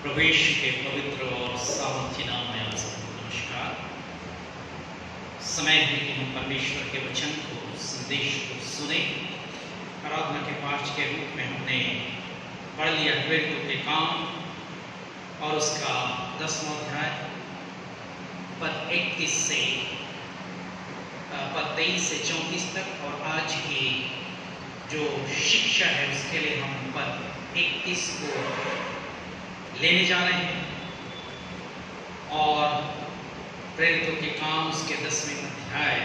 प्रवेश के पवित्र और सामर्थ्य नाम में आप सबको नमस्कार। समय है कि हम परमेश्वर के वचन को, संदेश को सुने। आराधना के पाठ के रूप में हमने पढ़ लिया कोरिन्थियों के काम और उसका 10वां अध्याय पद 31 से पद 23 से 34 तक, और आज की जो शिक्षा है उसके लिए हम पद 31 को लेने जा रहे हैं और प्रेरितों के काम उसके 10वें अध्याय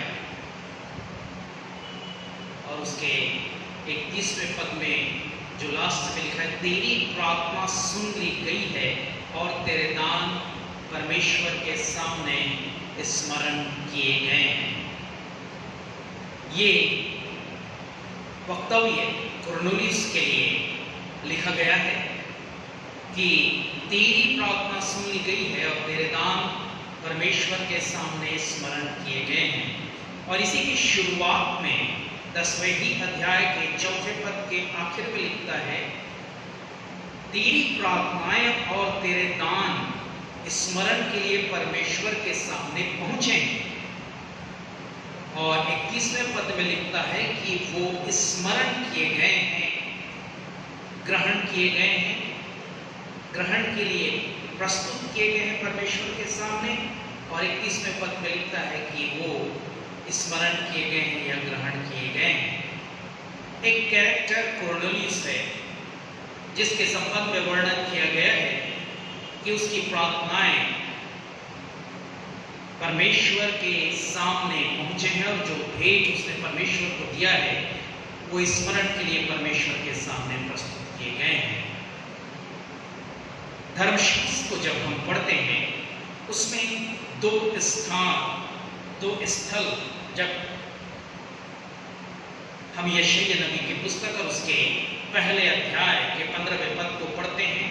और उसके 31वें पद में जो लास्ट में लिखा है, तेरी प्रार्थना सुन ली गई है और तेरे दान परमेश्वर के सामने स्मरण किए गए हैं। ये वक्तव्य कुरनेलियुस के लिए लिखा गया है कि तेरी प्रार्थना सुन ली गई है और तेरे दान परमेश्वर के सामने स्मरण किए गए हैं। और इसी की शुरुआत में 10वें ही अध्याय के 4 पद के आखिर में लिखता है, तेरी प्रार्थनाएं और तेरे दान स्मरण के लिए परमेश्वर के सामने पहुंचे हैं। और 21वें पद में लिखता है कि वो स्मरण किए गए हैं, ग्रहण किए गए हैं, ग्रहण के लिए प्रस्तुत किए गए हैं परमेश्वर के सामने। और 21वें पद में लिखता है कि वो स्मरण किए गए हैं या ग्रहण किए गए हैं। एक कैरेक्टर कुरनेलियुस है जिसके संबंध में वर्णन किया गया है कि उसकी प्रार्थनाएं परमेश्वर के सामने पहुंचे हैं और जो भेंट उसने परमेश्वर को दिया है वो स्मरण के लिए परमेश्वर के सामने प्रस्तुत किए गए हैं। धर्मशास्त्र को जब हम पढ़ते हैं उसमें दो स्थल जब हम यशायाह नबी की पुस्तक और उसके पहले अध्याय के 15वें पद को पढ़ते हैं,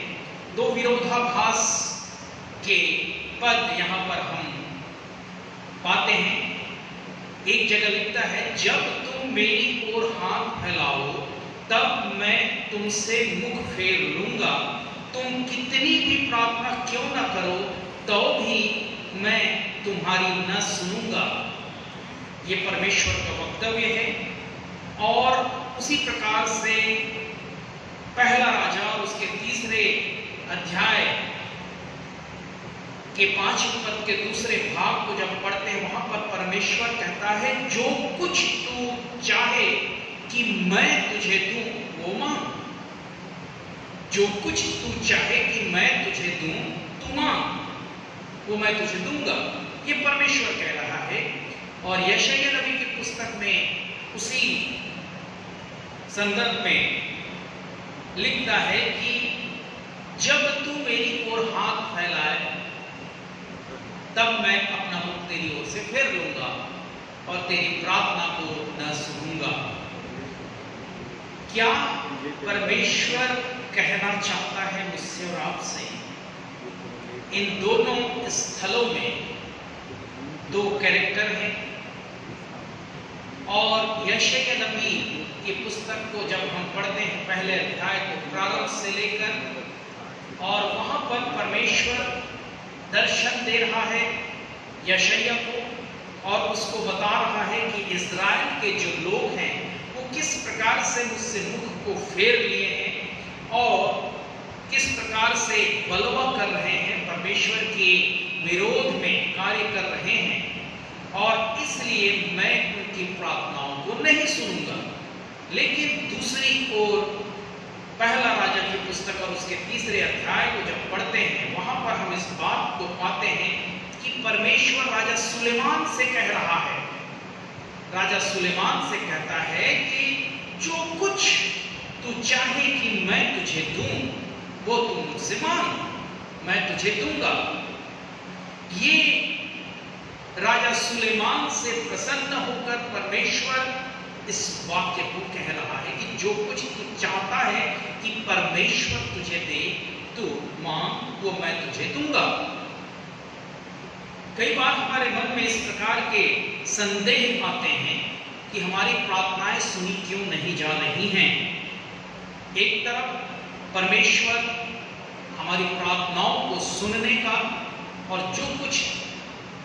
दो विरोधाभास के पद यहाँ पर हम पाते हैं। एक जगह लिखता है, जब तुम मेरी ओर हाथ फैलाओ तब मैं तुमसे मुख फेर लूंगा, तुम कितनी भी प्रार्थना क्यों ना करो तो भी मैं तुम्हारी न सुनूंगा। ये परमेश्वर का वक्तव्य है। और उसी प्रकार से पहला राजा और उसके 3 अध्याय के 5वें पद के दूसरे भाग को जब पढ़ते हैं वहां पर परमेश्वर कहता है, जो कुछ तू चाहे कि मैं तुझे दूं वो मांग। जो कुछ तू चाहे कि मैं तुझे दूं तू मांग, वो मैं तुझे दूंगा। ये परमेश्वर कह रहा है। और यशायाह नबी की पुस्तक में उसी संदर्भ में लिखता है कि जब तू मेरी ओर हाथ फैलाए तब मैं अपना मुख तेरी ओर से फेर लूंगा और तेरी प्रार्थना को न सुनूंगा। क्या परमेश्वर कहना चाहता है मुझसे और आपसे? इन दोनों स्थलों में दो कैरेक्टर हैं। और यशायाह नबी की पुस्तक को जब हम पढ़ते हैं पहले अध्याय को प्रारंभ से लेकर, और वहां पर परमेश्वर दर्शन दे रहा है यशायाह को और उसको बता रहा है कि इस्राएल के जो लोग हैं वो किस प्रकार से मुझसे मुख को फेर लिए हैं और किस प्रकार से बलवा कर रहे हैं, परमेश्वर के विरोध में कार्य कर रहे हैं, और इसलिए मैं उनकी प्रार्थनाओं को नहीं सुनूंगा। लेकिन दूसरी ओर पहला राजा की पुस्तक और उसके 3 अध्याय को जब पढ़ते हैं वहां पर हम इस बात को पाते हैं कि परमेश्वर राजा सुलेमान से कह रहा है, राजा सुलेमान से कहता है कि जो कुछ तू चाहे कि मैं तुझे दूं वो तू मुझसे मांग, मैं तुझे दूंगा। ये राजा सुलेमान से प्रसन्न होकर परमेश्वर इस वाक्य को कह रहा है कि जो कुछ तू चाहता है कि परमेश्वर तुझे दे तू मांग, वो मैं तुझे दूंगा। कई बार हमारे मन में इस प्रकार के संदेह आते हैं कि हमारी प्रार्थनाएं सुनी क्यों नहीं जा रही हैं। एक तरफ परमेश्वर हमारी प्रार्थनाओं को सुनने का और जो कुछ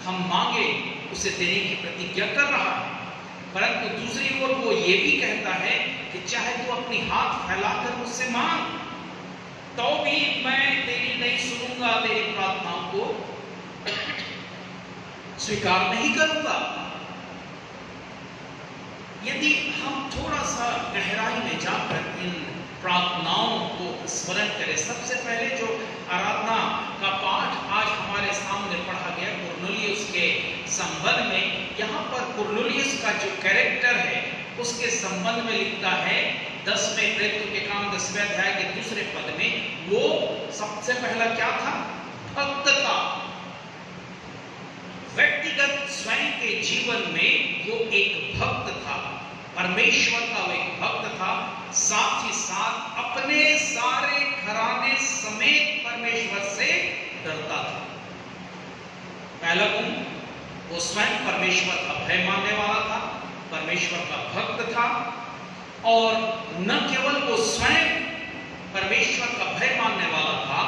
हम मांगे उसे देने की प्रतिज्ञा कर रहा है। परंतु दूसरी ओर वो ये भी कहता है कि चाहे तू अपनी हाथ फैलाकर मुझसे मांग, तो भी मैं तेरी नहीं सुनूंगा, तेरी प्रार्थनाओं को स्वीकार नहीं करूंगा। यदि हम थोड़ा सा गहराई में जाकर इन प्रार्थनाओं को स्मरण करें, सबसे पहले जो आराधना का पाठ आज हमारे सामने पढ़ा गया कुरनेलियुस के संबंध में, यहाँ पर कुरनेलियुस का जो कैरेक्टर है उसके संबंध में लिखता है 10वें प्रेरितों के काम 10वें अध्याय के 2 पद में, वो सबसे पहला क्या था? भक्त था। व्यक्तिगत स्वयं के जीवन में वो एक भक्त था, परमेश्वर का वो एक भक्त था, साथ ही साथ अपने सारे घराने समेत परमेश्वर से डरता था। पहला गुण, वो स्वयं परमेश्वर का भय मानने वाला था, परमेश्वर का भक्त था, और न केवल वो स्वयं परमेश्वर का भय मानने वाला था,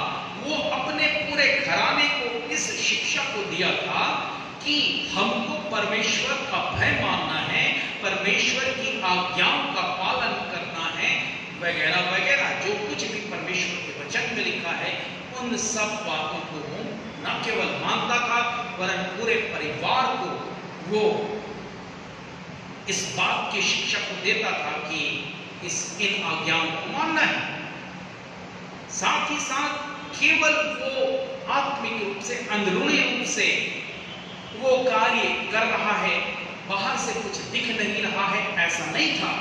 वो अपने पूरे घराने को इस शिक्षा को दिया था कि हमको परमेश्वर का भय मानना है, परमेश्वर की आज्ञाओं का पालन करना है, वगैरह वगैरह। जो कुछ भी परमेश्वर के वचन में लिखा है उन सब बातों को वो न केवल मानता था वरन पूरे परिवार को वो इस बात की शिक्षा को देता था कि इन आज्ञाओं को मानना है। साथ ही साथ केवल वो आत्मिक रूप से, अंदरूनी रूप से वो कार्य कर रहा है, बाहर से कुछ दिख नहीं रहा है, ऐसा नहीं था।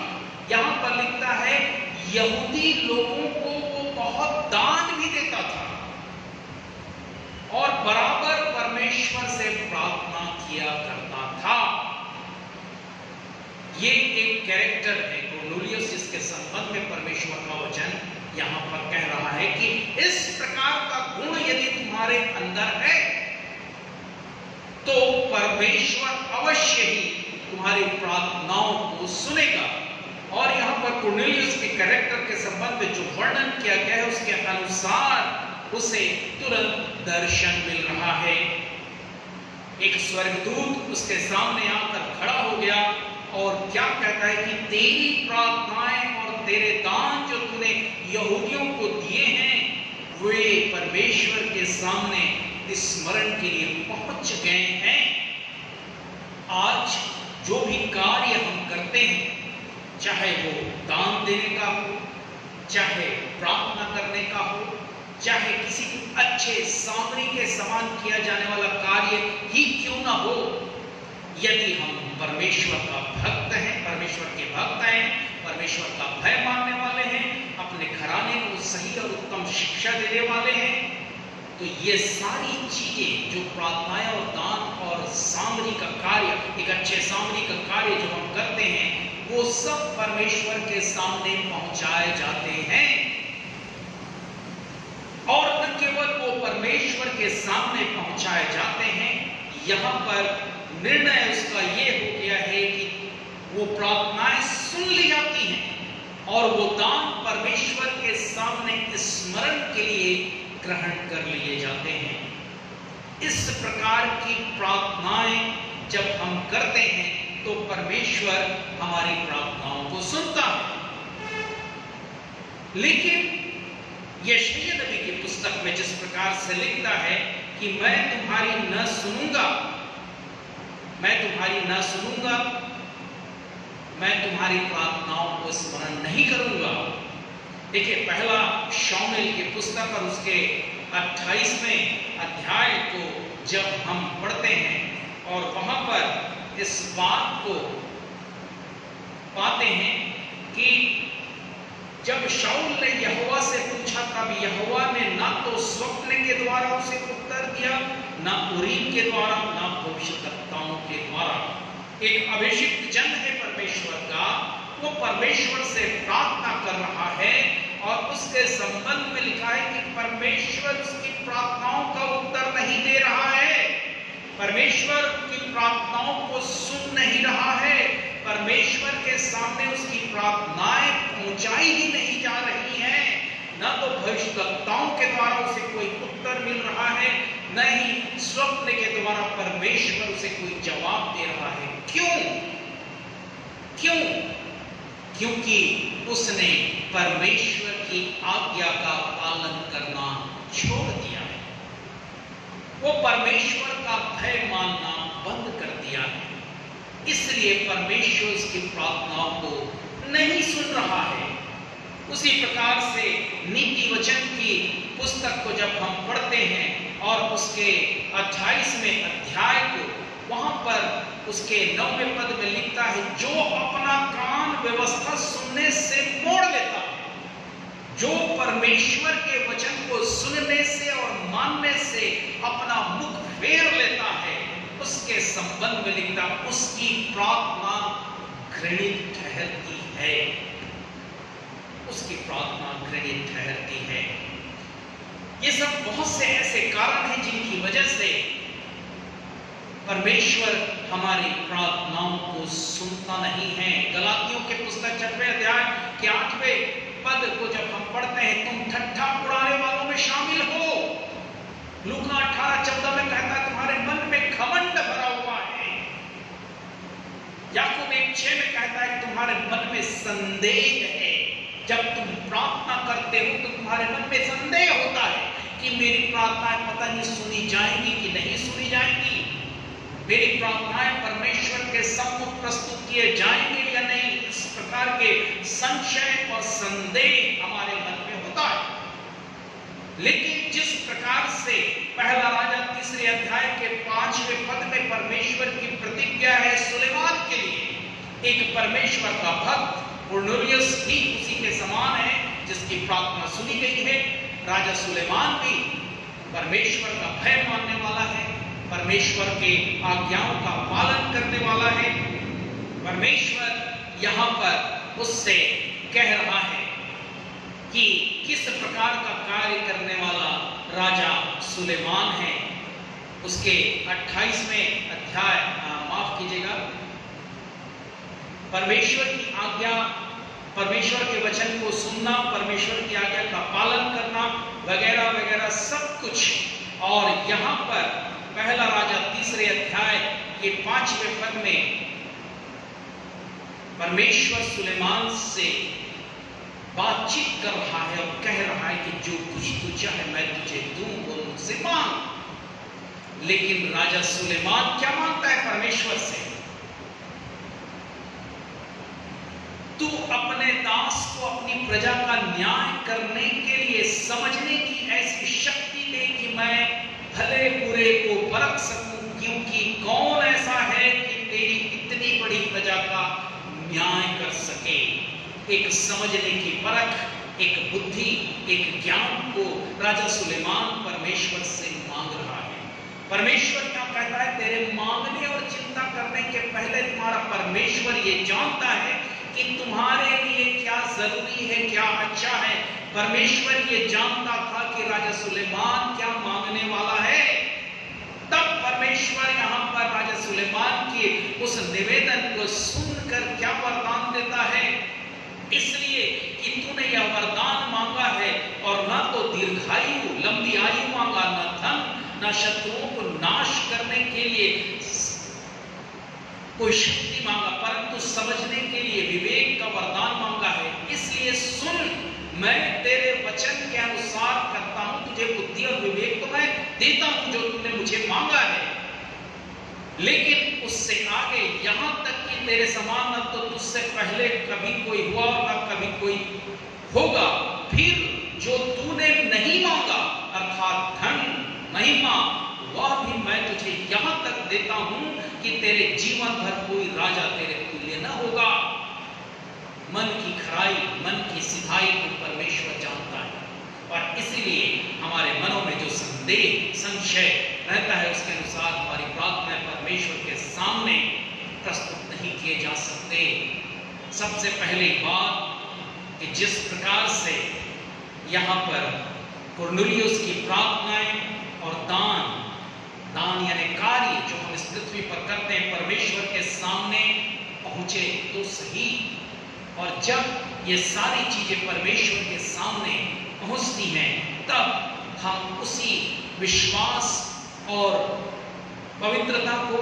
यहां पर लिखता है यहूदी लोगों को वो बहुत दान भी देता था और बराबर परमेश्वर से प्रार्थना किया करता था। ये एक कैरेक्टर है कुरनेलियुस जिसके संबंध में परमेश्वर का वचन यहां पर कह रहा है कि इस प्रकार का गुण यदि तुम्हारे अंदर है तो परमेश्वर अवश्य ही तुम्हारी प्रार्थनाओं को सुनेगा। और यहाँ पर कुरनेलियुस के कैरेक्टर के संबंध में जो वर्णन किया गया है उसके अनुसार उसे तुरंत दर्शन मिल रहा है। एक स्वर्गदूत उसके सामने आकर खड़ा हो गया और क्या कहता है कि तेरी प्रार्थनाएं और तेरे दान जो तूने यहूदियों को दिए हैं वे परमेश्वर के सामने स्मरण के लिए पहुंच गए हैं। आज जो भी कार्य हम करते हैं, चाहे वो दान देने का हो, चाहे प्रार्थना करने का हो, चाहे किसी अच्छे सामरी के समान किया जाने वाला कार्य ही क्यों ना हो, यदि हम परमेश्वर का भक्त हैं, परमेश्वर के भक्त हैं, परमेश्वर का भय मानने वाले हैं, अपने घराने को सही और उत्तम शिक्षा देने वाले हैं, तो ये सारी चीजें जो प्रार्थनाएं और दान और सामरी का कार्य, एक अच्छे सामरी का कार्य जो हम करते हैं, वो सब परमेश्वर के सामने पहुंचाए जाते हैं। और न केवल वो परमेश्वर के सामने पहुंचाए जाते हैं, यहां पर निर्णय उसका ये हो गया है कि वो प्रार्थनाएं सुन ली जाती हैं और वो दान परमेश्वर के सामने स्मरण के लिए ग्रहण कर लिए जाते हैं। इस प्रकार की प्रार्थनाएं जब हम करते हैं तो परमेश्वर हमारी प्रार्थनाओं को सुनता है। लेकिन यशायाह नबी की पुस्तक में जिस प्रकार से लिखता है कि मैं तुम्हारी न सुनूंगा, मैं तुम्हारी प्रार्थनाओं को स्मरण नहीं करूंगा। देखिए, पहला शाऊल की पुस्तक और उसके 28वें अध्याय को जब हम पढ़ते हैं और वहां पर इस बात को पाते हैं कि जब शाऊल ने यहोवा से पूछा तब यहोवा ने ना तो स्वप्न के द्वारा उसे उत्तर दिया, ना उरीम के द्वारा, ना भविष्यद्वक्ताओं के द्वारा। एक अभिषिक्त जन है परमेश्वर का, वो परमेश्वर से प्रार्थना कर रहा है और उसके संबंध में लिखा है कि परमेश्वर उसकी प्रार्थनाओं का उत्तर नहीं दे रहा है, परमेश्वर की प्रार्थनाओं को सुन नहीं रहा है, परमेश्वर के सामने उसकी प्रार्थनाएं पहुंचाई ही नहीं जा रही हैं, ना तो भविष्यद्वक्ताओं के द्वारा उसे न ही स्वप्न के द्वारा परमेश्वर उसे कोई जवाब दे रहा है। क्यों? क्यों? क्योंकि उसने परमेश्वर की आज्ञा का पालन करना छोड़ दिया है। वो परमेश्वर का भय मानना बंद कर दिया है। इसलिए परमेश्वर उसकी प्रार्थनाओं को नहीं सुन रहा है। उसी प्रकार से नीति वचन की पुस्तक को जब हम पढ़ते हैं और उसके 28वें अध्याय को, वहां पर उसके 9वें पद में लिखता है, जो अपना कान व्यवस्था सुनने से मोड़ लेता है, जो परमेश्वर के वचन को सुनने से और मानने से अपना मुख फेर लेता है, उसके संबंध में लिखता, उसकी प्रार्थना घृणित ठहरती है। उसकी प्रार्थना घृणित ठहरती है। ये सब बहुत से ऐसे कारण हैं जिनकी वजह से परमेश्वर हमारी प्रार्थनाओं को सुनता नहीं है। गलातियों के पुस्तक 6वें अध्याय के 8वें पद को जब हम पढ़ते हैं, तुम ठट्ठा उड़ाने वालों में शामिल हो। लूका 18:14 में कहता है, तुम्हारे मन में घमंड भरा हुआ है। याकूब 1:6 में कहता है, तुम्हारे मन में संदेह है। जब तुम प्रार्थना करते हो तो तुम्हारे मन में संदेह होता है कि मेरी प्रार्थनाएं पता नहीं सुनी जाएंगी कि नहीं सुनी जाएंगी, मेरी प्रार्थनाएं परमेश्वर के सम्मुख प्रस्तुत किए जाएंगे या नहीं। इस प्रकार के संशय और संदेह हमारे मन में होता है। लेकिन जिस प्रकार से पहला राजा 3 अध्याय के 5वें पद में परमेश्वर की प्रतिज्ञा है सुलेमान के लिए, एक परमेश्वर का भक्त कुर्नेलियुस भी उसी के समान है जिसकी प्रार्थना सुनी गई है। राजा सुलेमान भी परमेश्वर का भय मानने वाला है, परमेश्वर के आज्ञाओं का पालन करने वाला है। परमेश्वर यहाँ पर उससे कह रहा है कि किस प्रकार का कार्य करने वाला राजा सुलेमान है। उसके 28वें अध्याय, माफ कीजिएगा, परमेश्वर की आज्ञा, परमेश्वर के वचन को सुनना, परमेश्वर की आज्ञा का पालन करना वगैरह वगैरह सब कुछ। और यहाँ पर पहला राजा 3 अध्याय के 5वें पद में परमेश्वर सुलेमान से बातचीत कर रहा है और कह रहा है कि जो कुछ तू चाहे मैं तुझे दूं, वो मुझसे मांग। लेकिन राजा सुलेमान क्या मांगता है परमेश्वर से? तू अपने दास को अपनी प्रजा का न्याय करने के लिए समझने की ऐसी शक्ति दे कि मैं भले बुरे को परख सकूं, क्योंकि कौन ऐसा है कि तेरी इतनी बड़ी प्रजा का न्याय कर सके। एक समझने की परख, एक बुद्धि, एक ज्ञान को राजा सुलेमान परमेश्वर से मांग रहा है। परमेश्वर क्या कहता है? तेरे मांगने और चिंता करने के पहले तुम्हारा परमेश्वर ये जानता है कि तुम्हारे लिए क्या जरूरी है, क्या अच्छा है। परमेश्वर ये जानता था कि राजा सुलेमान क्या मांगने वाला है। तब परमेश्वर यहाँ पर राजा सुलेमान के उस निवेदन को सुनकर क्या वरदान देता है? इसलिए कि तूने यह वरदान मांगा है और ना तो दीर्घायु, लंबी आयु मांगा, ना धन, ना शत्रुओं को नाश करने के लिए कोई शक्ति मांगा, परंतु समझने के लिए विवेक का वरदान मांगा है। इसलिए सुन, मैं तेरे वचन के अनुसार करता हूं, तुझे बुद्धि और विवेक तो मैं देता हूं जो तूने मुझे मांगा है। लेकिन उससे आगे यहां तक कि तेरे समान न तो तुझसे पहले कभी कोई हुआ और न कभी कोई होगा। फिर जो तूने नहीं मांगा, अर्थात धन, महिमा, वह भी मैं तुझे यहां तक देता हूं कि तेरे जीवन भर कोई राजा तेरे तुल्य न होगा। मन की खराई, मन की सिधाई को परमेश्वर जानता है, और इसलिए हमारे मनों में जो संदेह, संशय रहता है, उसके अनुसार हमारी प्रार्थना परमेश्वर के सामने प्रस्तुत नहीं किए जा सकते। सबसे पहली बात कि जिस प्रकार से यहाँ पर कुर्नेलियुस की प्रार्थनाएं और दान यानी कार्य जो हम इस पृथ्वी पर करते हैं, परमेश्वर के सामने पहुंचे तो सही। और जब ये सारी चीजें परमेश्वर के सामने पहुंचती हैं, तब हम उसी विश्वास और पवित्रता को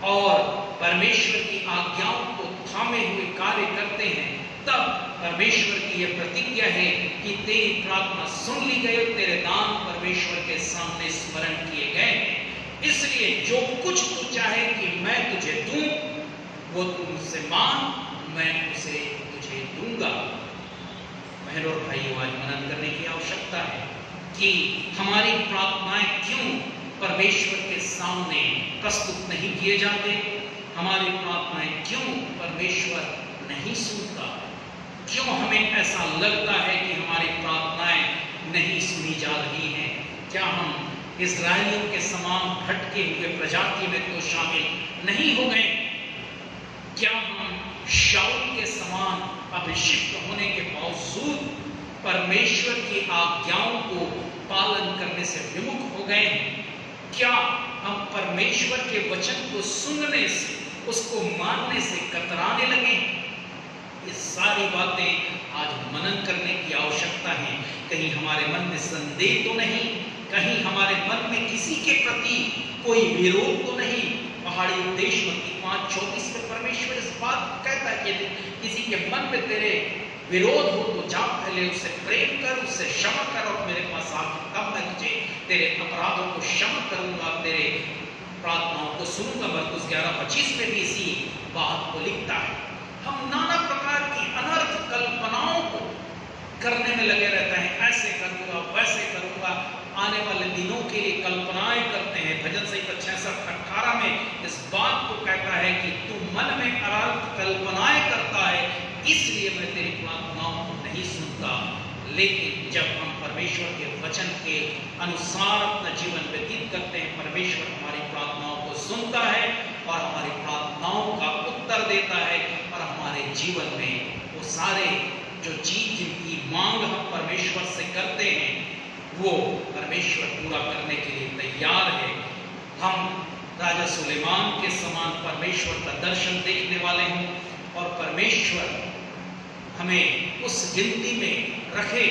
और परमेश्वर की आज्ञाओं को थामे हुए कार्य करते हैं, तब परमेश्वर की यह प्रतिज्ञा है कि तेरी प्रार्थना सुन ली गई, तेरे दान परमेश्वर के सामने स्मरण किए गए हैं। इसलिए जो कुछ तू चाहे कि मैं तुझे दूं, वो तू मुझसे मांग, मैं उसे तुझे दूंगा। बहनों और भाइयों, आज मनन करने की आवश्यकता है कि हमारी प्रार्थनाएं क्यों परमेश्वर के सामने प्रस्तुत नहीं किए जाते, हमारी प्रार्थनाएं क्यों परमेश्वर नहीं सुनता, क्यों हमें ऐसा लगता है कि हमारी प्रार्थनाएं नहीं सुनी जा रही हैं। क्या हम इस्राएलियों के समान भटके हुए प्रजाति में तो शामिल नहीं हो गए? क्या हम शाऊल के समान अभिषिक्त होने के बावजूद परमेश्वर की आज्ञाओं को पालन करने से विमुख हो गए? क्या हम परमेश्वर के वचन को सुनने से, उसको मानने से कतराने लगे? ये सारी बातें आज मनन करने की आवश्यकता है। कहीं हमारे मन में संदेह तो नहीं, कहीं हमारे मन में किसी के प्रति कोई विरोध तो नहीं? पहाड़ी उपदेश मत्ती 5:24 में परमेश्वर इस बात कहता है कि किसी के मन में तेरे विरोध हो तो जा पहले उससे प्रेम कर, उससे क्षमा कर, और मेरे पास आके तब मैं तुझे तेरे अपराधों को क्षमा करूंगा, तेरे प्रार्थनाओं को सुनूंगा। मरकुस 11:25 में भी इसी बात को लिखता है। हम नाना प्रकार की अनर्थ कल्पनाओं को करने में लगे रहते हैं, ऐसे करूंगा, वैसे करूंगा, आने वाले दिनों के लिए कल्पनाएं करते हैं। भजन संहिता 66:18 में इस बात को कहता है कि तू मन में अनर्थ कल्पनाएं करता है, इसलिए मैं तेरी प्रार्थनाओं को नहीं सुनता। लेकिन जब हम परमेश्वर के वचन के अनुसार अपना जीवन व्यतीत करते हैं, परमेश्वर हमारी प्रार्थनाओं को सुनता है और हमारी प्रार्थनाओं का उत्तर देता है, और हमारे जीवन में वो सारे जो चीज जिनकी मांग हम परमेश्वर से करते हैं, वो परमेश्वर पूरा करने के लिए तैयार है। हम राजा सुलेमान के समान परमेश्वर का दर्शन देखने वाले हों, और परमेश्वर हमें उस गिनती में रखे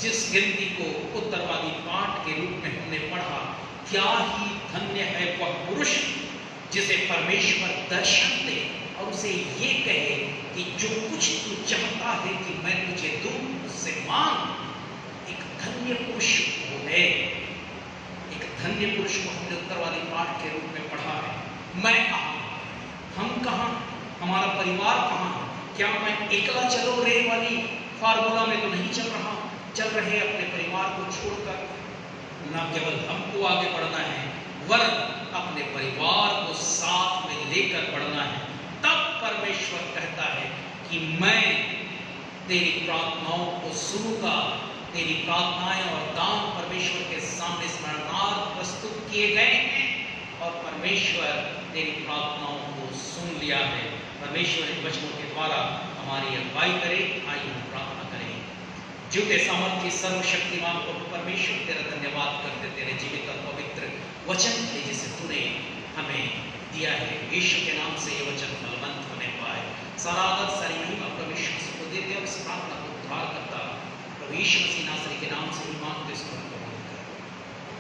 जिस गिनती को उत्तरवादी पाठ के रूप में हमने पढ़ा। क्या ही धन्य है वह पुरुष जिसे परमेश्वर दर्शन दे और उसे ये कहे कि जो कुछ तू चाहता है कि मैं तुझे दूं, उससे मांग। एक धन्य पुरुष वो है, एक धन्य पुरुष को हमने उत्तरवादी पाठ के रूप में पढ़ा है। मैं कहां, हम कहां, हमारा परिवार कहां? क्या मैं एकला चलो रे वाली फार्मूला में तो नहीं चल रहे अपने परिवार को छोड़कर? न केवल हमको आगे बढ़ना है, वरन अपने परिवार को साथ में लेकर बढ़ना है। तब परमेश्वर कहता है कि मैं तेरी प्रार्थनाओं को सुनूंगा। तेरी प्रार्थनाएं और दान परमेश्वर के सामने स्मरणार्थ प्रस्तुत किए गए हैं, और परमेश्वर तेरी प्रार्थनाओं को सुन लिया है। परमेश्वर इन वचनों के द्वारा हमारी अगुवाई करे। आइए हम प्रार्थना करें। जीवते सामर्थ्य सर्वशक्तिमान को परमेश्वर तेरा धन्यवाद करते, तेरे जीवित और पवित्र वचन के जिसे तूने हमें दिया है। यीशु के नाम से ये वचन फलवंत होने पाए। सारा आदर, सारी महिमा परमेश्वर को देते और इस प्रार्थना को उद्धार करता प्रभु यीशु मसीह नासरी के नाम से ही मांगते।